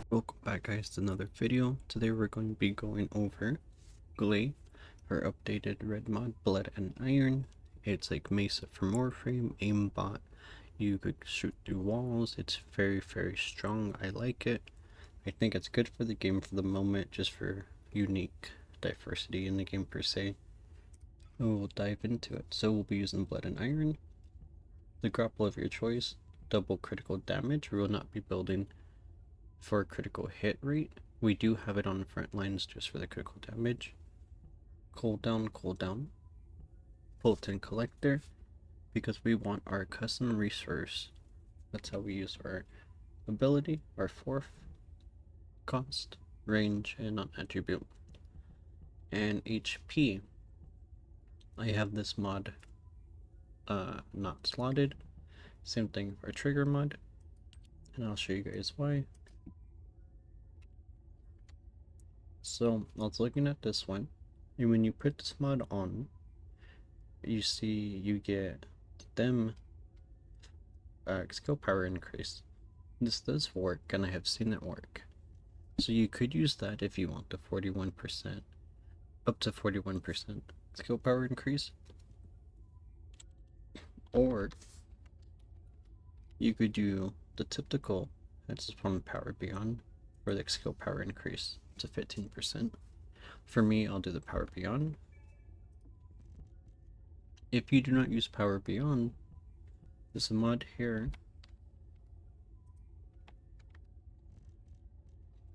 Welcome back guys to another video. Today we're going to be going over Gley, her updated red mod, Blood and Iron. It's like Mesa for Warframe, aimbot. You could shoot through walls. It's very strong. I like it. I think it's good for the game for the moment, just for unique diversity in the game per se. We'll dive into it. So we'll be using Blood and Iron. The grapple of your choice, double critical damage. We will not be building for critical hit rate. We do have it on the front lines just for the critical damage. Cooldown, Potent Collector, because we want our custom resource. That's how we use our ability, our fourth cost, range, and non-attribute. And HP, I have this mod not slotted. Same thing for our trigger mod, and I'll show you guys why. So I was looking at this one, and when you put this mod on, you see you get them skill power increase. This does work, and I have seen it work. So you could use that if you want the 41%, up to 41% skill power increase. Or you could do the typical that's from Power Beyond for the skill power increase to 15%. For me, I'll do the Power Beyond. If you do not use Power Beyond, there's a mod here.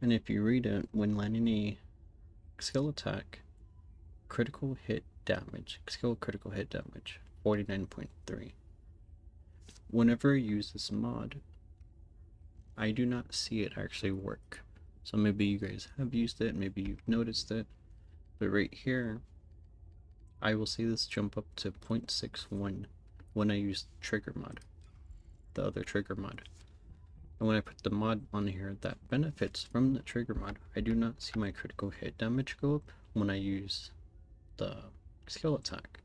And if you read it, when landing a skill attack, critical hit damage, skill critical hit damage, 49.3. Whenever I use this mod, I do not see it actually work. So maybe you guys have used it, maybe you've noticed it, but right here, I will see this jump up to 0.61 when I use trigger mod, the other trigger mod. And when I put the mod on here that benefits from the trigger mod, I do not see my critical hit damage go up when I use the skill attack.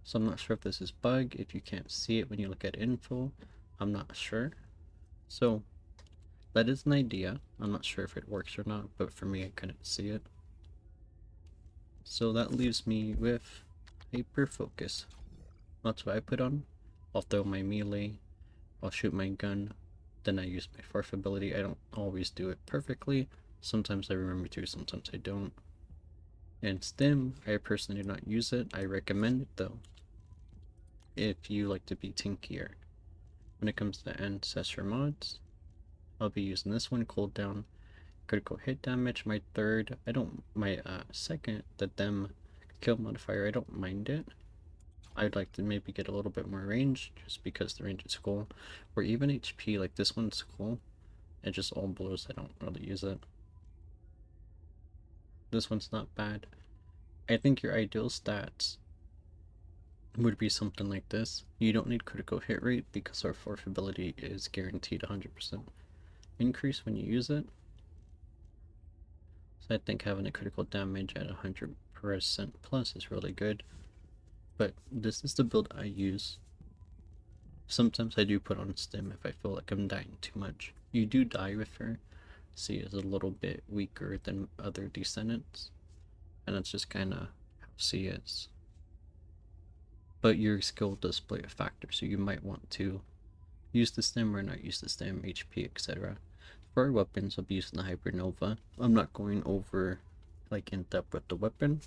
So I'm not sure if this is bug, if you can't see it when you look at info, I'm not sure. So that is an idea. I'm not sure if it works or not, but for me I couldn't see it. So that leaves me with hyper focus. That's what I put on. I'll throw my melee, I'll shoot my gun, then I use my fourth ability. I don't always do it perfectly. Sometimes I remember to, sometimes I don't. And stim, I personally do not use it. I recommend it though, if you like to be tinkier. When it comes to ancestor mods, I'll be using this one, cooldown, critical hit damage. My third, my second, the them kill modifier, I don't mind it. I'd like to maybe get a little bit more range, just because the range is cool. Or even HP, like this one's cool. It just all blows, I don't really use it. This one's not bad. I think your ideal stats would be something like this. You don't need critical hit rate because our fourth ability is guaranteed 100% increase when you use it. So I think having a critical damage at 100% plus is really good. But this is the build I use. Sometimes I do put on stim if I feel like I'm dying too much. You do die with her. C is a little bit weaker than other descendants, and that's just kind of how C is. But your skill does play a factor, so you might want to use the stim or not use the stim, HP, etc. For our weapons, I'll be using the Hypernova. I'm not going over like in depth with the weapon,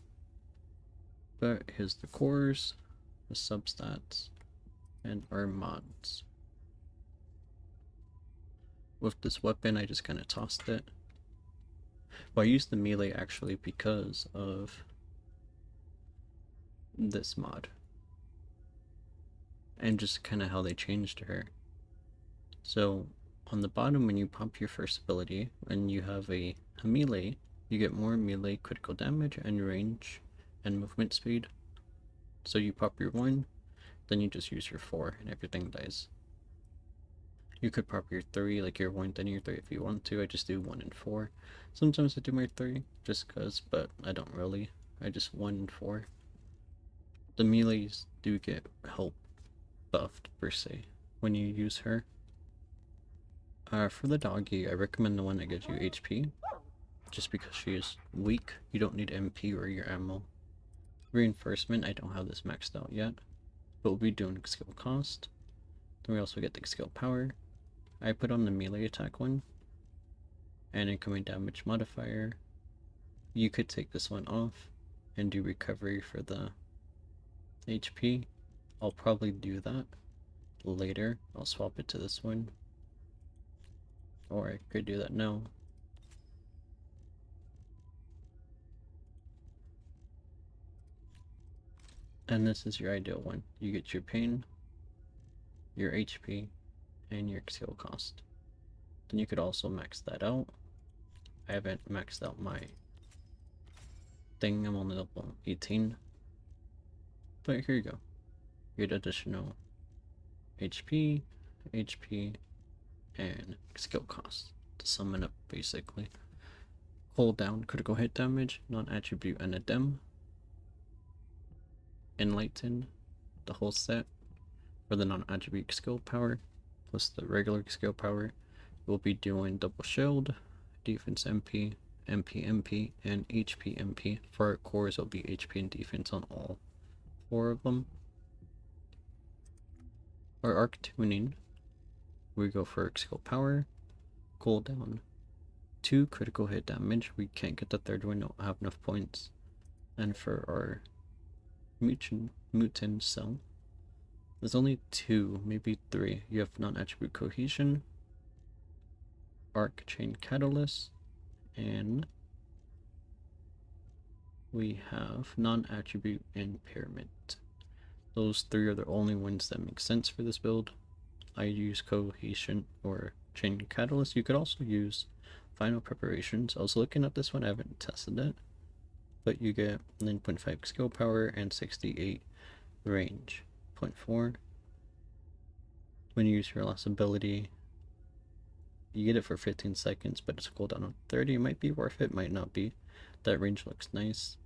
but here's the cores, the substats, and our mods. With this weapon, I just kind of tossed it. Well, I used the melee actually because of this mod, and just kind of how they changed her. So on the bottom, when you pop your first ability and you have a melee, you get more melee critical damage and range and movement speed. So you pop your 1, then you just use your 4 and everything dies. You could pop your 3, like your 1, then your 3 if you want to. I just do 1 and 4. Sometimes I do my 3 just cause, but I don't really. I just 1 and 4. The melees do get help buffed per se when you use her. For the doggy, I recommend the one that gives you HP, just because she is weak. You don't need MP or your ammo. Reinforcement, I don't have this maxed out yet, but we'll be doing skill cost. Then we also get the skill power. I put on the melee attack one, and incoming damage modifier. You could take this one off and do recovery for the HP. I'll probably do that later. I'll swap it to this one, or I could do that now. And this is your ideal one. You get your pain, your HP, and your skill cost. Then you could also max that out. I haven't maxed out my thing, I'm only level 18. But here you go. You get additional HP, and skill cost to sum it up basically. Hold down critical hit damage, non-attribute and a dim. Enlighten, the whole set for the non-attribute skill power, plus the regular skill power. We'll be doing double shield, defense MP, MP, and HP MP. For our cores, it'll be HP and defense on all 4 of them. Our arc tuning, we go for skill power, cooldown, 2 critical hit damage. We can't get the third one, don't have enough points. And for our mutant cell, there's only 2, maybe 3. You have non-attribute cohesion, arc chain catalyst, and we have non-attribute impairment. Those 3 are the only ones that make sense for this build. I use cohesion or chain catalyst. You could also use final preparations. I was looking at this one, I haven't tested it, but you get 9.5 skill power and 68 range. 0.4. When you use your last ability, you get it for 15 seconds, but it's cooldown on 30. It might be worth it, might not be. That range looks nice.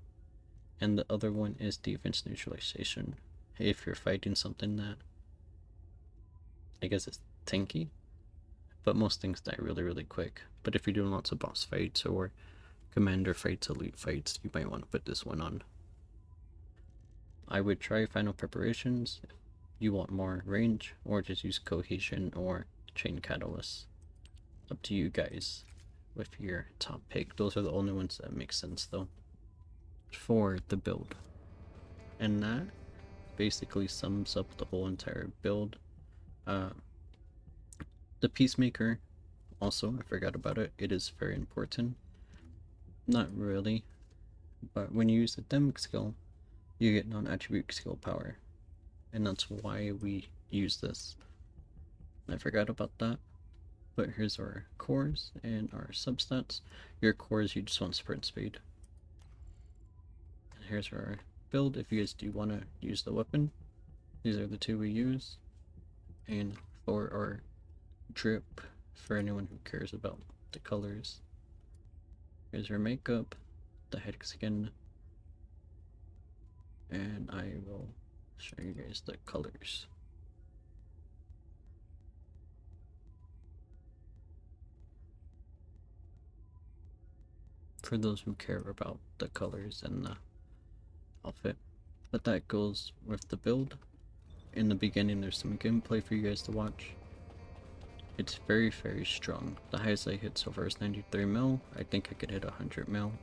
And the other one is defense neutralization. If you're fighting something that I guess it's tanky, but most things die really quick. But if you're doing lots of boss fights or commander fights, elite fights, you might want to put this one on. I would try final preparations if you want more range, or just use cohesion or chain catalyst. Up to you guys with your top pick. Those are the only ones that make sense though for the build. And that basically sums up the whole entire build. The Peacemaker, also, I forgot about it. It is very important. Not really, but when you use the demic skill, you get non-attribute skill power, and that's why we use this. I forgot about that. But here's our cores and our substats. Your cores, you just want sprint speed. And here's our build. If you guys do want to use the weapon, these are the 2 we use. And for our drip, for anyone who cares about the colors, here's our makeup, the head skin, and I will show you guys the colors. For those who care about the colors and the outfit. But that goes with the build. In the beginning there's some gameplay for you guys to watch. It's very strong. The highest I hit so far is 93 mil. I think I could hit 100 mil.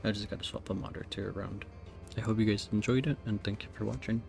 I just gotta swap a mod or 2 around. I hope you guys enjoyed it, and thank you for watching.